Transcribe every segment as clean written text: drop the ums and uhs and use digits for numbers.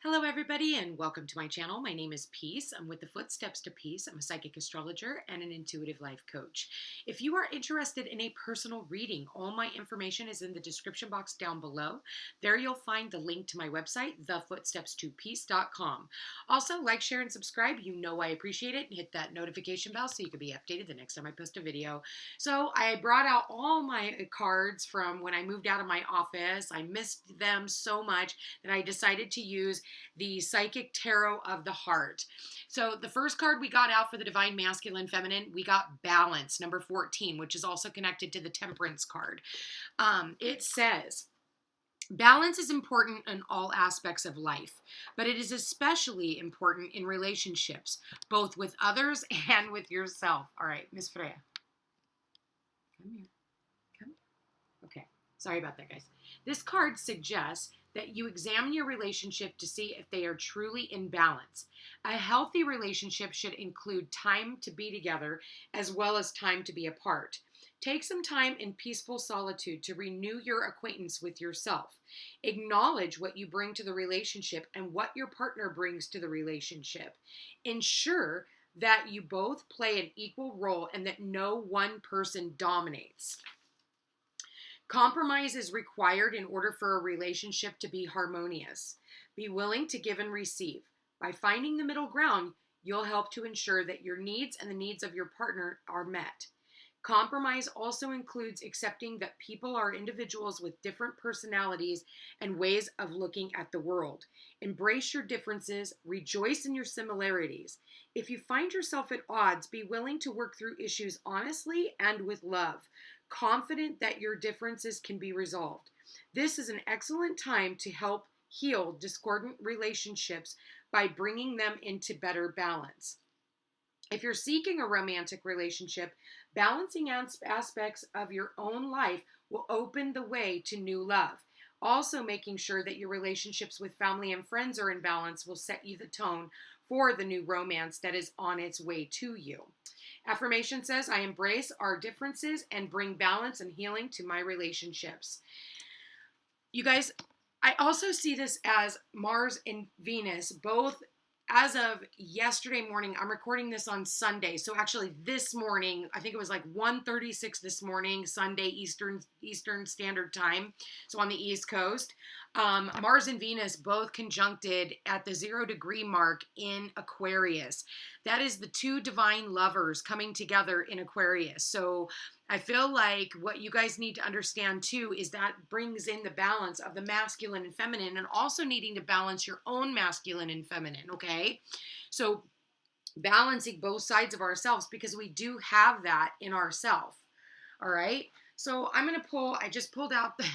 Hello everybody and welcome to my channel. My name is Peace. I'm with the Footsteps to Peace. I'm a psychic astrologer and an intuitive life coach. If you are interested in a personal reading, all my information is in the description box down below. There you'll find the link to my website, thefootstepstopeace.com. Also, like, share, and subscribe. You know I appreciate it. And hit that notification bell so you can be updated the next time I post a video. So I brought out all my cards from when I moved out of my office. I missed them so much that I decided to use the Psychic Tarot of the Heart. So the first card we got out for the Divine Masculine Feminine, we got Balance, number 14, which is also connected to the Temperance card. It says, balance is important in all aspects of life, but it is especially important in relationships, both with others and with yourself. All right, Miss Freya. Come here. Come. Okay. Sorry about that, guys. This card suggests that you examine your relationship to see if they are truly in balance. A healthy relationship should include time to be together as well as time to be apart. Take some time in peaceful solitude to renew your acquaintance with yourself. Acknowledge what you bring to the relationship and what your partner brings to the relationship. Ensure that you both play an equal role and that no one person dominates. Compromise is required in order for a relationship to be harmonious. Be willing to give and receive. By finding the middle ground, you'll help to ensure that your needs and the needs of your partner are met. Compromise also includes accepting that people are individuals with different personalities and ways of looking at the world. Embrace your differences, rejoice in your similarities. If you find yourself at odds, be willing to work through issues honestly and with love, confident that your differences can be resolved. This is an excellent time to help heal discordant relationships by bringing them into better balance. If you're seeking a romantic relationship, balancing aspects of your own life will open the way to new love. Also, making sure that your relationships with family and friends are in balance will set you the tone for the new romance that is on its way to you. Affirmation says, I embrace our differences and bring balance and healing to my relationships. You guys, I also see this as Mars and Venus, both as of yesterday morning. I'm recording this on Sunday. So actually this morning, I think it was like 1:36 this morning, Sunday, Eastern Standard Time. So on the East Coast, Mars and Venus both conjuncted at the 0-degree mark in Aquarius. That is the two divine lovers coming together in Aquarius. So I feel like what you guys need to understand too is that brings in the balance of the masculine and feminine, and also needing to balance your own masculine and feminine, okay? So balancing both sides of ourselves, because we do have that in ourselves, all right? So I'm going to pull, I just pulled out the,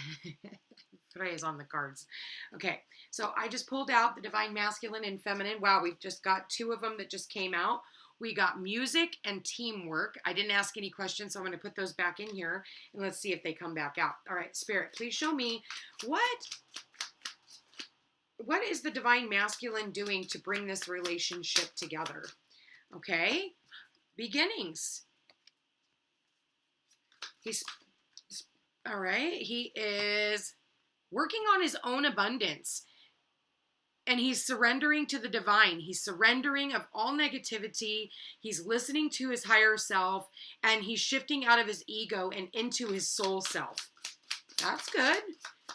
Freya's on the cards. Okay, so I just pulled out the divine masculine and feminine. Wow, we've just got two of them that just came out. We got music and teamwork. I didn't ask any questions, so I'm going to put those back in here, and let's see if they come back out. All right, Spirit, please show me what is the divine masculine doing to bring this relationship together? Okay, beginnings. All right, he is working on his own abundance. And he's surrendering to the divine. He's surrendering of all negativity. He's listening to his higher self. And he's shifting out of his ego and into his soul self. That's good.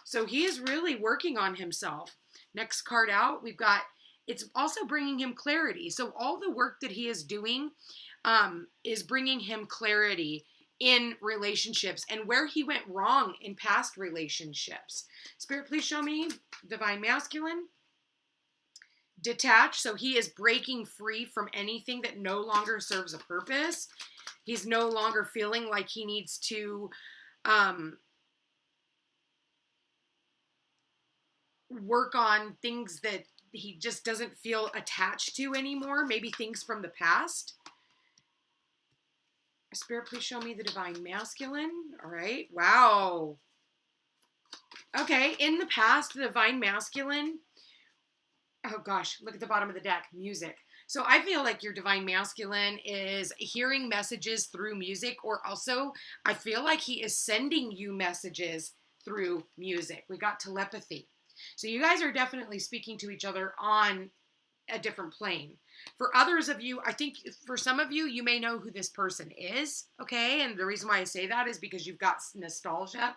So he is really working on himself. Next card out, we've got, it's also bringing him clarity. So all the work that he is doing is bringing him clarity in relationships and where he went wrong in past relationships. Spirit, please show me divine masculine. Detached, so he is breaking free from anything that no longer serves a purpose. He's no longer feeling like he needs to work on things that he just doesn't feel attached to anymore. Maybe things from the past. Spirit, please show me the divine masculine. All right. Wow. Okay. In the past, the divine masculine, oh gosh, look at the bottom of the deck, music. So I feel like your divine masculine is hearing messages through music, or also I feel like he is sending you messages through music. We got telepathy. So you guys are definitely speaking to each other on a different plane. For others of you, I think for some of you, you may know who this person is, okay? And the reason why I say that is because you've got nostalgia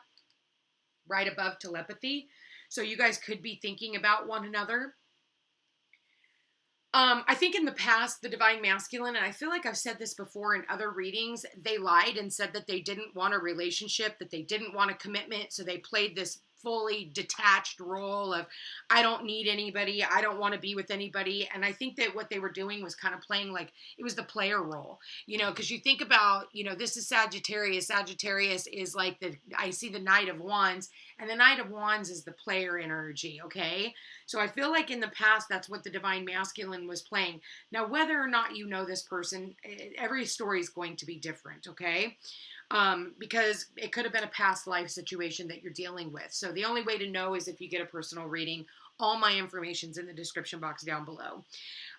right above telepathy. So you guys could be thinking about one another. I think in the past, the divine masculine, and I feel like I've said this before in other readings, they lied and said that they didn't want a relationship, that they didn't want a commitment. So they played this fully detached role of, I don't need anybody. I don't want to be with anybody. And I think that what they were doing was kind of playing like it was the player role, you know, because you think about, you know, this is Sagittarius. Sagittarius is like I see the Knight of Wands, and the Knight of Wands is the player energy. Okay. So I feel like in the past, that's what the divine masculine was playing. Now, whether or not you know this person, every story is going to be different. Okay. Because it could have been a past life situation that you're dealing with. So the only way to know is if you get a personal reading. All my information's in the description box down below.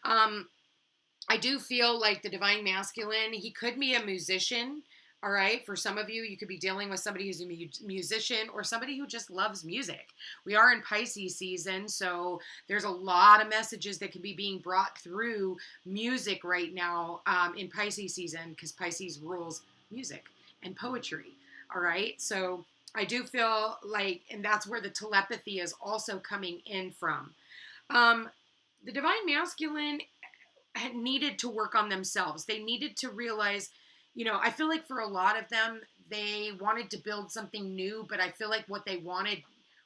I do feel like the divine masculine, he could be a musician. All right. For some of you, you could be dealing with somebody who's a musician or somebody who just loves music. We are in Pisces season, so there's a lot of messages that can be being brought through music right now in Pisces season, because Pisces rules music and poetry. All right. So I do feel like, and that's where the telepathy is also coming in from. The divine masculine had needed to work on themselves. They needed to realize, you know, I feel like for a lot of them, they wanted to build something new, but I feel like what they wanted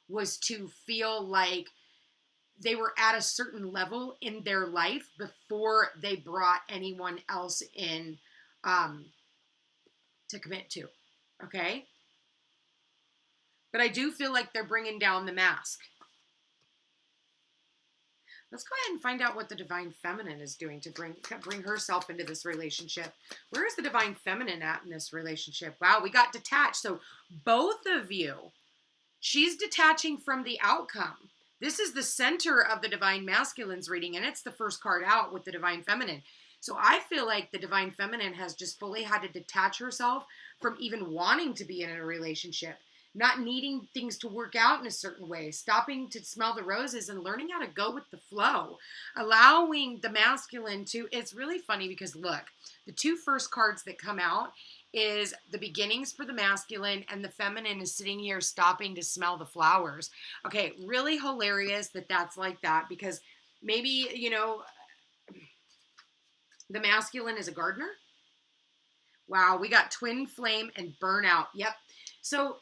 was to feel like they were at a certain level in their life before they brought anyone else in to commit to, okay? But I do feel like they're bringing down the mask. Let's go ahead and find out what the divine feminine is doing to bring herself into this relationship. Where is the divine feminine at in this relationship? Wow, we got detached. So both of you, she's detaching from the outcome. This is the center of the divine masculine's reading, and it's the first card out with the divine feminine. So I feel like the divine feminine has just fully had to detach herself from even wanting to be in a relationship, not needing things to work out in a certain way, stopping to smell the roses and learning how to go with the flow, allowing the masculine to, it's really funny because look, the two first cards that come out is the beginnings for the masculine, and the feminine is sitting here stopping to smell the flowers. Okay, really hilarious that that's like that, because maybe, you know, the masculine is a gardener. Wow, we got twin flame and burnout. Yep. So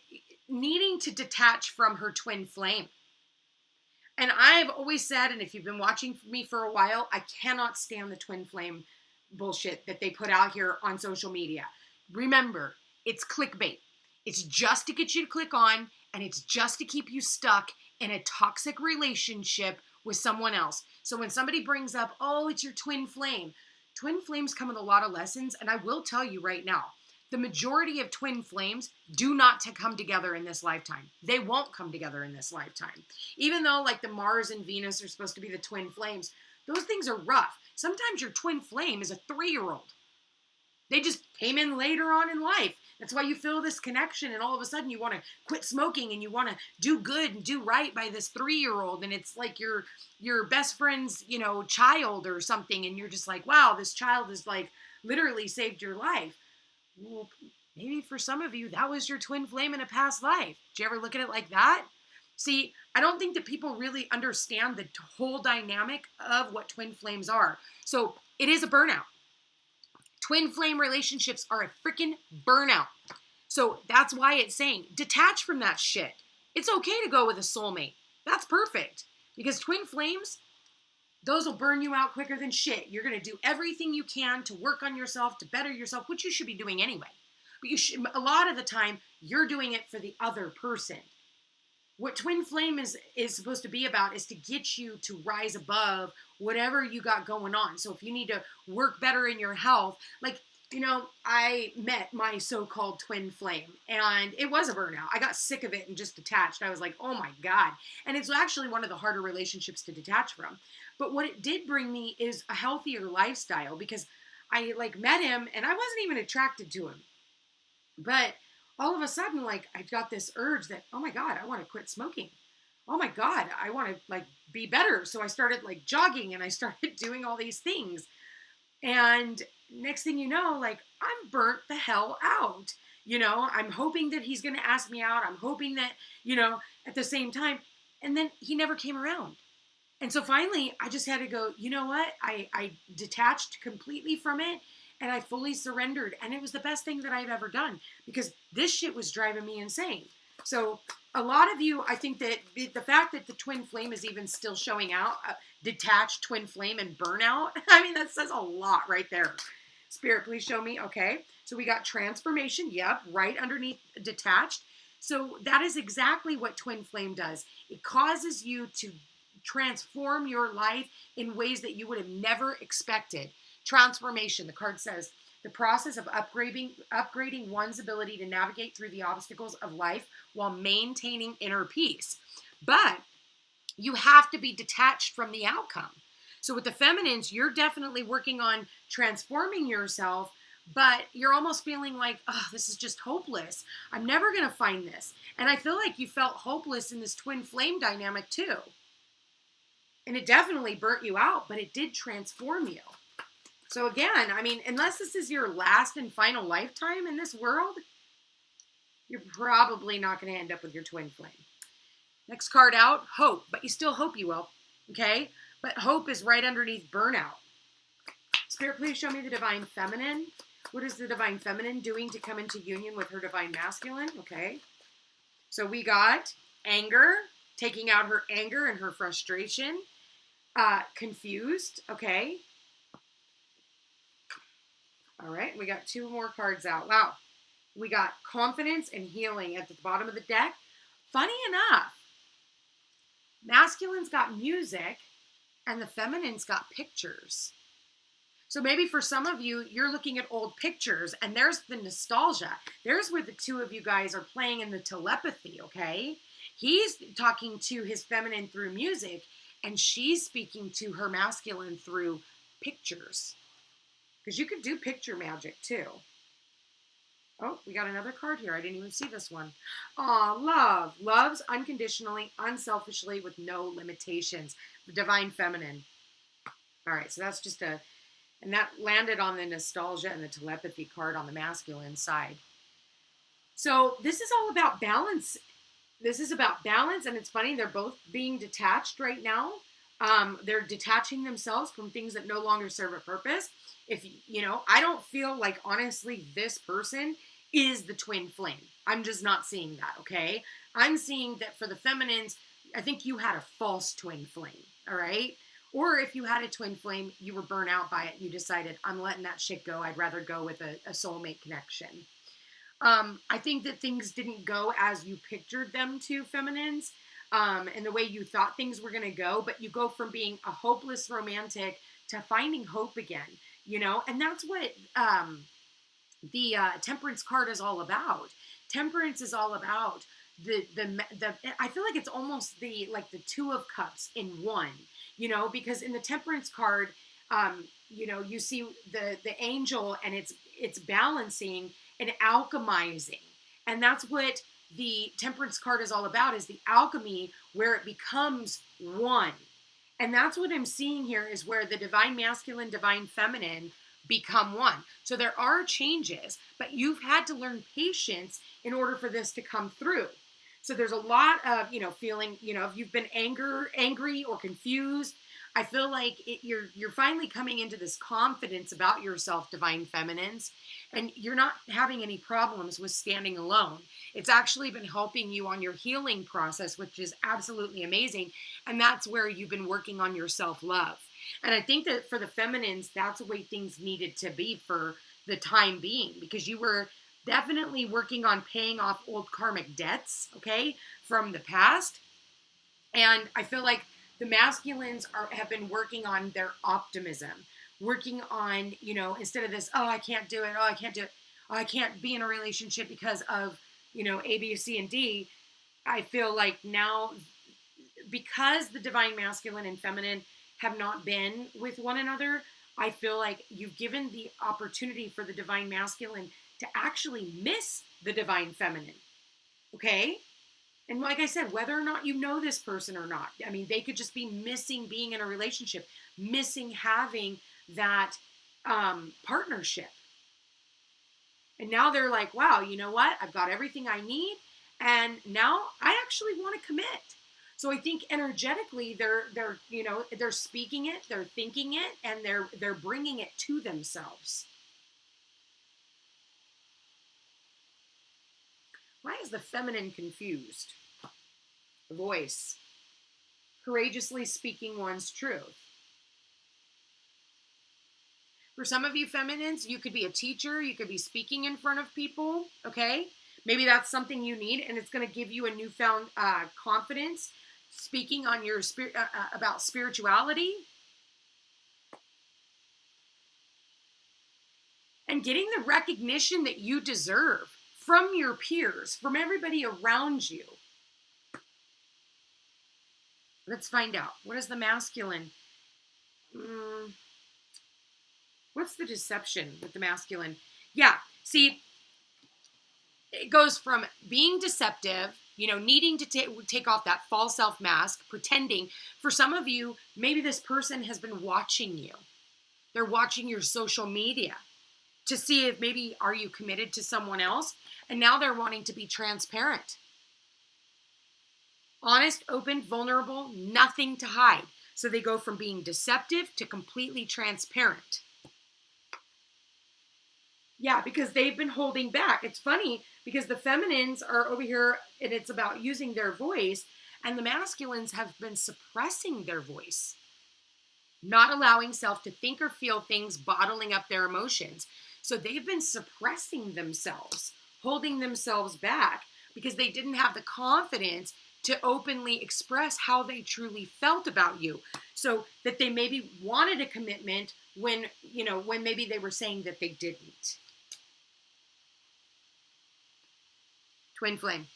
needing to detach from her twin flame. And I've always said, and if you've been watching me for a while, I cannot stand the twin flame bullshit that they put out here on social media. Remember, it's clickbait. It's just to get you to click on, and it's just to keep you stuck in a toxic relationship with someone else. So when somebody brings up, oh, it's your twin flame flames come with a lot of lessons. And I will tell you right now, the majority of twin flames do not come together in this lifetime. They won't come together in this lifetime. Even though like the Mars and Venus are supposed to be the twin flames, those things are rough. Sometimes your twin flame is a 3-year-old. They just came in later on in life. That's why you feel this connection, and all of a sudden you want to quit smoking and you want to do good and do right by this 3-year-old, and it's like your best friend's, you know, child or something, and you're just like, wow, this child has like literally saved your life. Well, maybe for some of you that was your twin flame in a past life. Did you ever look at it like that? See, I don't think that people really understand the whole dynamic of what twin flames are. So it is a burnout. Twin flame relationships are a freaking burnout. So that's why it's saying detach from that shit. It's okay to go with a soulmate. That's perfect. Because twin flames, those will burn you out quicker than shit. You're going to do everything you can to work on yourself, to better yourself, which you should be doing anyway. But you should, a lot of the time, you're doing it for the other person. What twin flame is supposed to be about is to get you to rise above whatever you got going on. So if you need to work better in your health, like, you know, I met my so-called twin flame and it was a burnout. I got sick of it and just detached. I was like, oh my God. And it's actually one of the harder relationships to detach from. But what it did bring me is a healthier lifestyle, because I like met him and I wasn't even attracted to him. But all of a sudden, like, I got this urge that, oh my God, I want to quit smoking. oh my God, I want to like be better. So I started like jogging and I started doing all these things. And next thing you know, like I'm burnt the hell out. I'm hoping that he's going to ask me out. I'm hoping that, at the same time. And then he never came around. And so finally, I just had to go, you know what? I detached completely from it and I fully surrendered. And it was the best thing that I've ever done because this shit was driving me insane. So a lot of you, I think that the fact that the twin flame is even still showing out, detached twin flame and burnout, I mean, that says a lot right there. Spirit, please show me. Okay. So we got transformation. Yep. Right underneath detached. So that is exactly what twin flame does. It causes you to transform your life in ways that you would have never expected. Transformation, the card says, the process of upgrading one's ability to navigate through the obstacles of life while maintaining inner peace. But you have to be detached from the outcome. So with the feminines, you're definitely working on transforming yourself, but you're almost feeling like, oh, this is just hopeless. I'm never going to find this. And I feel like you felt hopeless in this twin flame dynamic too. And it definitely burnt you out, but it did transform you. So again, I mean, unless this is your last and final lifetime in this world, you're probably not going to end up with your twin flame. Next card out, hope. But you still hope you will, okay? But hope is right underneath burnout. Spirit, please show me the divine feminine. What is the divine feminine doing to come into union with her divine masculine? Okay. So we got anger, taking out her anger and her frustration. Confused, okay. All right, we got 2 more cards out. Wow. We got confidence and healing at the bottom of the deck. Funny enough, masculine's got music and the feminine's got pictures. So maybe for some of you, you're looking at old pictures and there's the nostalgia. There's where the 2 of you guys are playing in the telepathy, okay? He's talking to his feminine through music and she's speaking to her masculine through pictures. Because you could do picture magic too. Oh, we got another card here. I didn't even see this one. Aw, love. Loves unconditionally, unselfishly, with no limitations. The divine feminine. All right, so that's just and that landed on the nostalgia and the telepathy card on the masculine side. So this is all about balance. This is about balance, and it's funny, they're both being detached right now. They're detaching themselves from things that no longer serve a purpose. If, I don't feel like, honestly, this person is the twin flame. I'm just not seeing that, okay? I'm seeing that for the feminines, I think you had a false twin flame, all right? Or if you had a twin flame, you were burnt out by it. You decided, I'm letting that shit go. I'd rather go with a soulmate connection. I think that things didn't go as you pictured them to, feminines, and the way you thought things were going to go, but you go from being a hopeless romantic to finding hope again, and that's what the temperance card is all about. Temperance is all about the I feel like it's almost the 2 of cups in one, because in the temperance card, you see the angel and it's balancing and alchemizing. And that's what the temperance card is all about, is the alchemy where it becomes one. And that's what I'm seeing here, is where the divine masculine, divine feminine become one. So there are changes, but you've had to learn patience in order for this to come through. So there's a lot of, feeling, if you've been angry or confused, I feel like you're finally coming into this confidence about yourself, divine feminines, and you're not having any problems with standing alone. It's actually been helping you on your healing process, which is absolutely amazing. And that's where you've been working on your self-love. And I think that for the feminines, that's the way things needed to be for the time being, because you were definitely working on paying off old karmic debts, okay, from the past. And I feel like the masculines have been working on their optimism, working on, instead of this, oh, I can't do it. Oh, I can't do it. Oh, I can't be in a relationship because of, A, B, C, and D. I feel like now, because the divine masculine and feminine have not been with one another, I feel like you've given the opportunity for the divine masculine to actually miss the divine feminine. Okay? And like I said, whether or not you know this person or not, I mean, they could just be missing being in a relationship, missing having that partnership. And now they're like, wow, you know what? I've got everything I need. And now I actually want to commit. So I think energetically they're speaking it, they're thinking it, and they're bringing it to themselves. Why is the feminine confused? The voice. Courageously speaking one's truth. For some of you feminines, you could be a teacher, you could be speaking in front of people, okay? Maybe that's something you need, and it's going to give you a newfound confidence, speaking on your about spirituality. And getting the recognition that you deserve from your peers, from everybody around you. Let's find out. What is the masculine? What's the deception with the masculine? Yeah, see, it goes from being deceptive, needing to take off that false self mask, pretending. For some of you, maybe this person has been watching you. They're watching your social media to see if maybe are you committed to someone else, and now they're wanting to be transparent. Honest, open, vulnerable, nothing to hide. So they go from being deceptive to completely transparent. Yeah, because they've been holding back. It's funny because the feminines are over here and it's about using their voice, and the masculines have been suppressing their voice, not allowing self to think or feel things, bottling up their emotions. So they've been suppressing themselves, holding themselves back because they didn't have the confidence to openly express how they truly felt about you. So that they maybe wanted a commitment when maybe they were saying that they didn't. Twin flame.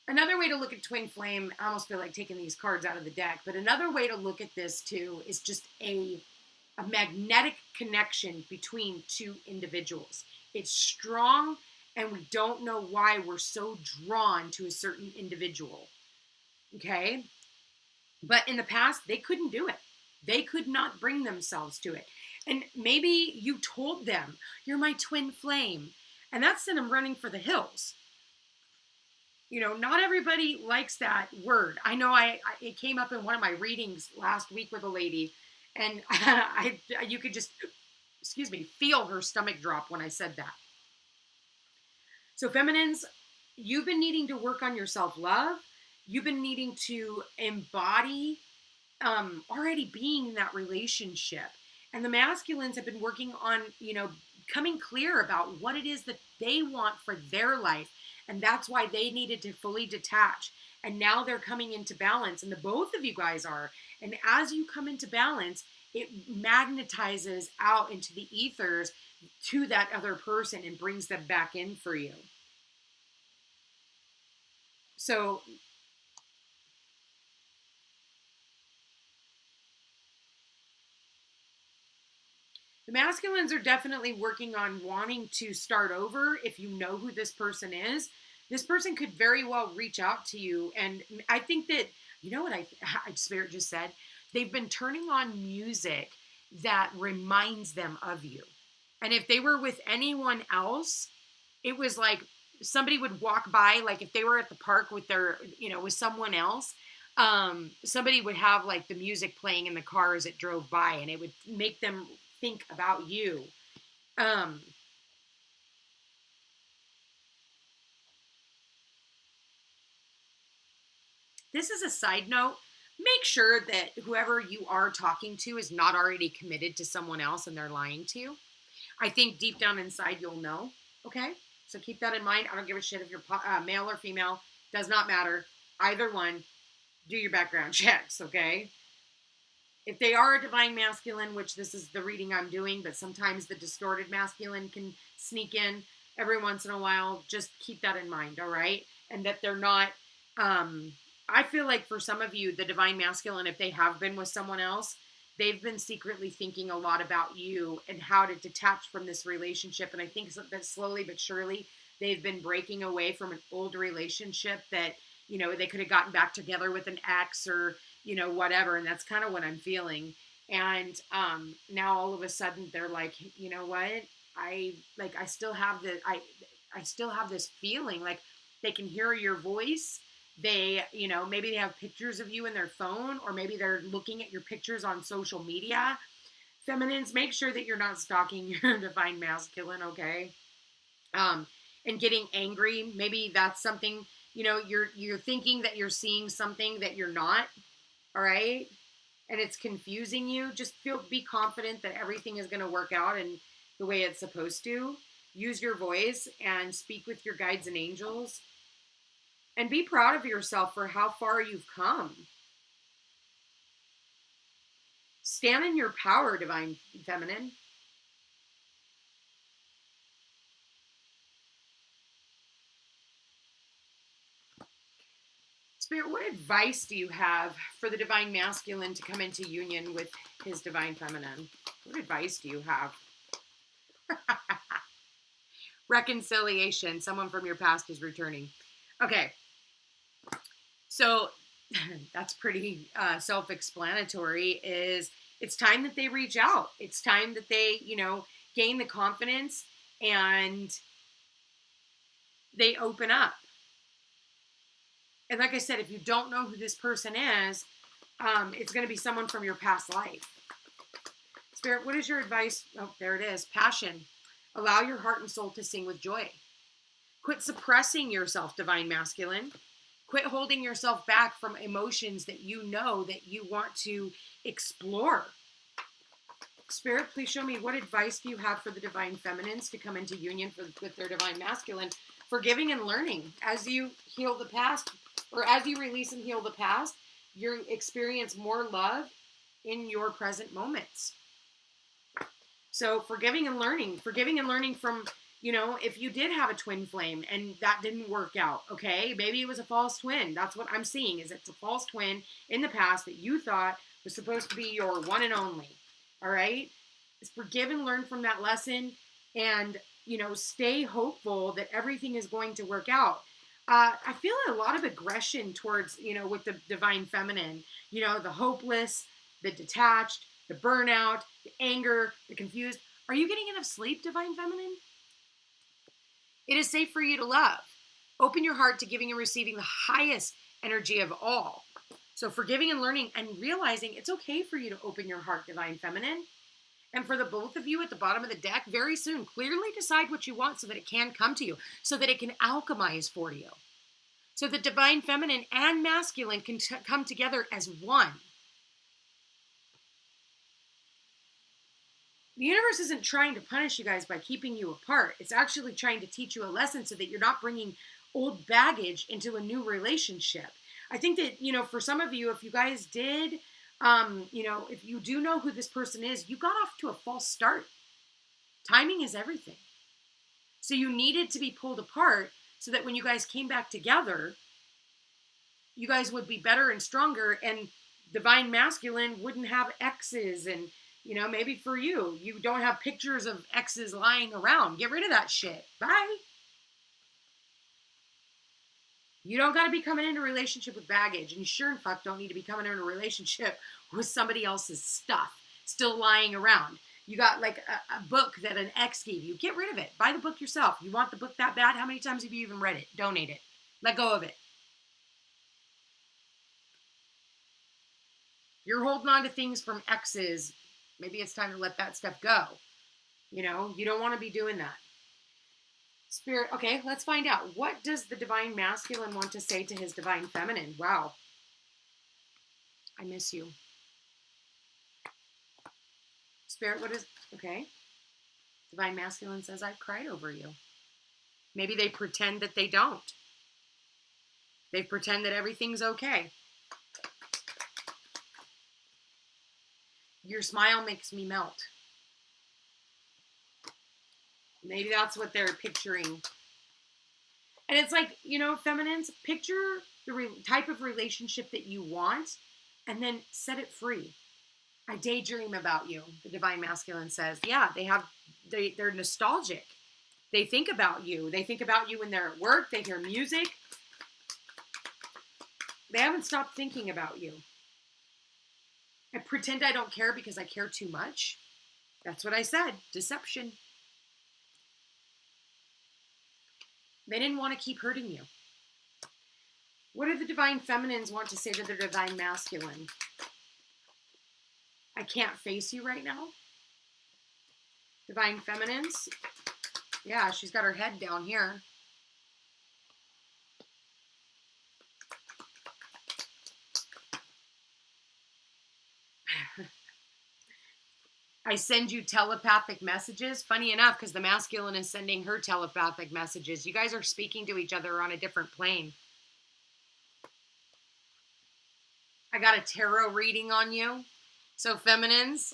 Another way to look at twin flame, I almost feel like taking these cards out of the deck, but another way to look at this too is just a magnetic connection between two individuals. It's strong, and we don't know why we're so drawn to a certain individual. Okay? But in the past, they couldn't do it. They could not bring themselves to it. And maybe you told them, you're my twin flame. And that sent them running for the hills. Not everybody likes that word. I know it came up in one of my readings last week with a lady. And you could just, feel her stomach drop when I said that. So feminines, you've been needing to work on your self-love. You've been needing to embody already being in that relationship. And the masculines have been working on, coming clear about what it is that they want for their life. And that's why they needed to fully detach. And now they're coming into balance. And the both of you guys are. And as you come into balance, it magnetizes out into the ethers to that other person and brings them back in for you. So the masculines are definitely working on wanting to start over. If you know who this person is, this person could very well reach out to you. And I think that, what Spirit just said? They've been turning on music that reminds them of you. And if they were with anyone else, it was like somebody would walk by, like if they were at the park with their, with someone else, somebody would have like the music playing in the car as it drove by, and it would make them think about you. This is a side note. Make sure that whoever you are talking to is not already committed to someone else and they're lying to you. I think deep down inside you'll know, okay? So keep that in mind. I don't give a shit if you're male or female. Does not matter. Either one. Do your background checks, okay? If they are a divine masculine, which this is the reading I'm doing, but sometimes the distorted masculine can sneak in every once in a while, just keep that in mind, all right? And that they're not, I feel like for some of you, the divine masculine, if they have been with someone else, they've been secretly thinking a lot about you and how to detach from this relationship. And I think that slowly but surely they've been breaking away from an old relationship that, you know, they could have gotten back together with an ex or, you know, whatever. And that's kind of what I'm feeling. And now all of a sudden they're like, you know what? I still have I still have this feeling like they can hear your voice. They, you know, maybe they have pictures of you in their phone, or maybe they're looking at your pictures on social media. Feminines, make sure that you're not stalking your divine masculine, okay? And getting angry. Maybe that's something, you know, you're thinking that you're seeing something that you're not, all right? And it's confusing you. Just be confident that everything is going to work out and the way it's supposed to. Use your voice and speak with your guides and angels. And be proud of yourself for how far you've come. Stand in your power, divine feminine. Spirit, what advice do you have for the divine masculine to come into union with his divine feminine? What advice do you have? Reconciliation. Someone from your past is returning. Okay. So that's pretty self-explanatory. It's time that they reach out. It's time that they, you know, gain the confidence and they open up. And like I said, if you don't know who this person is, it's going to be someone from your past life. Spirit, what is your advice? Oh, there it is. Passion. Allow your heart and soul to sing with joy. Quit suppressing yourself, divine masculine. Quit holding yourself back from emotions that you know that you want to explore. Spirit, please show me, what advice do you have for the divine feminines to come into union with their divine masculine? Forgiving and learning. As you heal the past, or as you release and heal the past, you experience more love in your present moments. So forgiving and learning from, you know, if you did have a twin flame and that didn't work out, okay, maybe it was a false twin. That's what I'm seeing, is it's a false twin in the past that you thought was supposed to be your one and only. All right. Forgive and learn from that lesson, and, you know, stay hopeful that everything is going to work out. I feel a lot of aggression towards, you know, with the divine feminine, you know, the hopeless, the detached, the burnout, the anger, the confused. Are you getting enough sleep, divine feminine? It is safe for you to love. Open your heart to giving and receiving the highest energy of all. So forgiving and learning and realizing it's okay for you to open your heart, divine feminine. And for the both of you at the bottom of the deck, very soon, clearly decide what you want so that it can come to you, so that it can alchemize for you. So that divine feminine and masculine can come together as one. The universe isn't trying to punish you guys by keeping you apart. It's actually trying to teach you a lesson so that you're not bringing old baggage into a new relationship. I think that, you know, for some of you, if you guys did, you know, if you do know who this person is, you got off to a false start. Timing is everything. So you needed to be pulled apart so that when you guys came back together, you guys would be better and stronger, and divine masculine wouldn't have exes. And, you know, maybe for you, you don't have pictures of exes lying around. Get rid of that shit. Bye. You don't got to be coming into a relationship with baggage, and you sure and fuck don't need to be coming into a relationship with somebody else's stuff still lying around. You got like a book that an ex gave you. Get rid of it. Buy the book yourself. You want the book that bad? How many times have you even read it? Donate it. Let go of it. You're holding on to things from exes. Maybe it's time to let that stuff go. You know, you don't want to be doing that. Spirit, okay, let's find out. What does the divine masculine want to say to his divine feminine? Wow. I miss you. Spirit, what is, okay. Divine masculine says, I've cried over you. Maybe they pretend that they don't. They pretend that everything's okay. Your smile makes me melt. Maybe that's what they're picturing. And it's like, you know, feminines, picture the type of relationship that you want and then set it free. I daydream about you, the divine masculine says. Yeah, they're nostalgic. They think about you. They think about you when they're at work. They hear music. They haven't stopped thinking about you. I pretend I don't care because I care too much. That's what I said. Deception. They didn't want to keep hurting you. What do the divine feminines want to say to their divine masculine? I can't face you right now. Divine feminines. Yeah, she's got her head down here. I send you telepathic messages. Funny enough, because the masculine is sending her telepathic messages. You guys are speaking to each other on a different plane. I got a tarot reading on you. So feminines,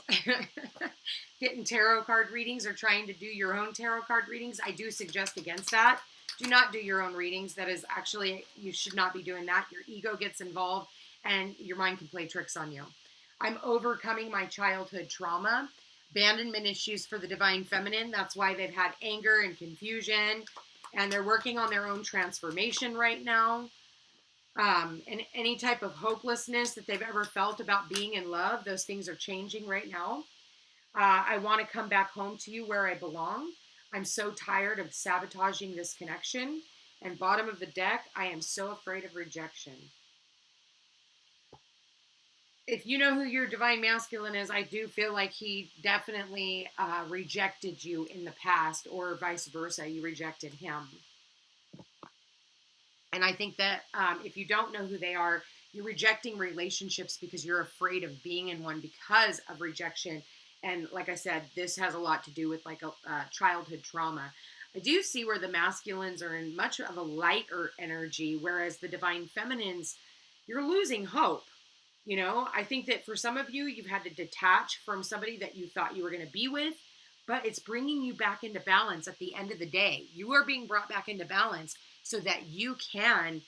getting tarot card readings or trying to do your own tarot card readings, I do suggest against that. Do not do your own readings. That is actually, you should not be doing that. Your ego gets involved and your mind can play tricks on you. I'm overcoming my childhood trauma. Abandonment issues for the divine feminine. That's why they've had anger and confusion. And they're working on their own transformation right now. And any type of hopelessness that they've ever felt about being in love, those things are changing right now. I want to come back home to you where I belong. I'm so tired of sabotaging this connection. And bottom of the deck, I am so afraid of rejection. If you know who your divine masculine is, I do feel like he definitely rejected you in the past, or vice versa, you rejected him. And I think that if you don't know who they are, you're rejecting relationships because you're afraid of being in one because of rejection. And like I said, this has a lot to do with like a childhood trauma. I do see where the masculines are in much of a lighter energy, whereas the divine feminines, you're losing hope. You know, I think that for some of you, you've had to detach from somebody that you thought you were going to be with, but it's bringing you back into balance at the end of the day. You are being brought back into balance so that you can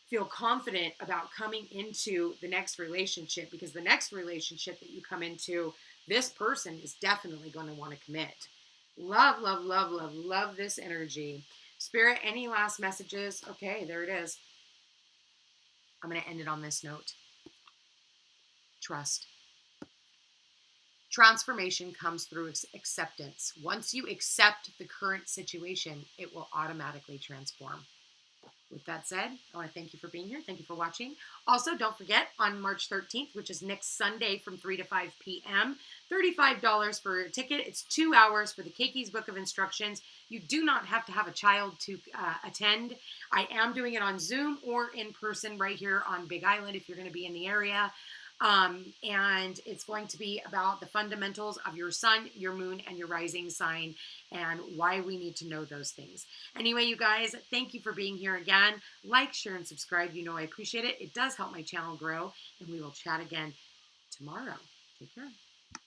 feel confident about coming into the next relationship, because the next relationship that you come into, this person is definitely going to want to commit. Love, love, love, love, love this energy. Spirit, any last messages? Okay, there it is. I'm going to end it on this note. Trust. Transformation comes through acceptance. Once you accept the current situation, it will automatically transform. With that said, I want to thank you for being here. Thank you for watching. Also, don't forget, on March 13th, which is next Sunday from 3 to 5 p.m., $35 for a ticket. It's 2 hours for the KEIKI'S Book of Instructions. You do not have to have a child to attend. I am doing it on Zoom or in person right here on Big Island if you're going to be in the area. And it's going to be about the fundamentals of your sun, your moon, and your rising sign, and why we need to know those things. Anyway, you guys, thank you for being here again. Like, share, and subscribe. You know I appreciate it. It does help my channel grow, and we will chat again tomorrow. Take care.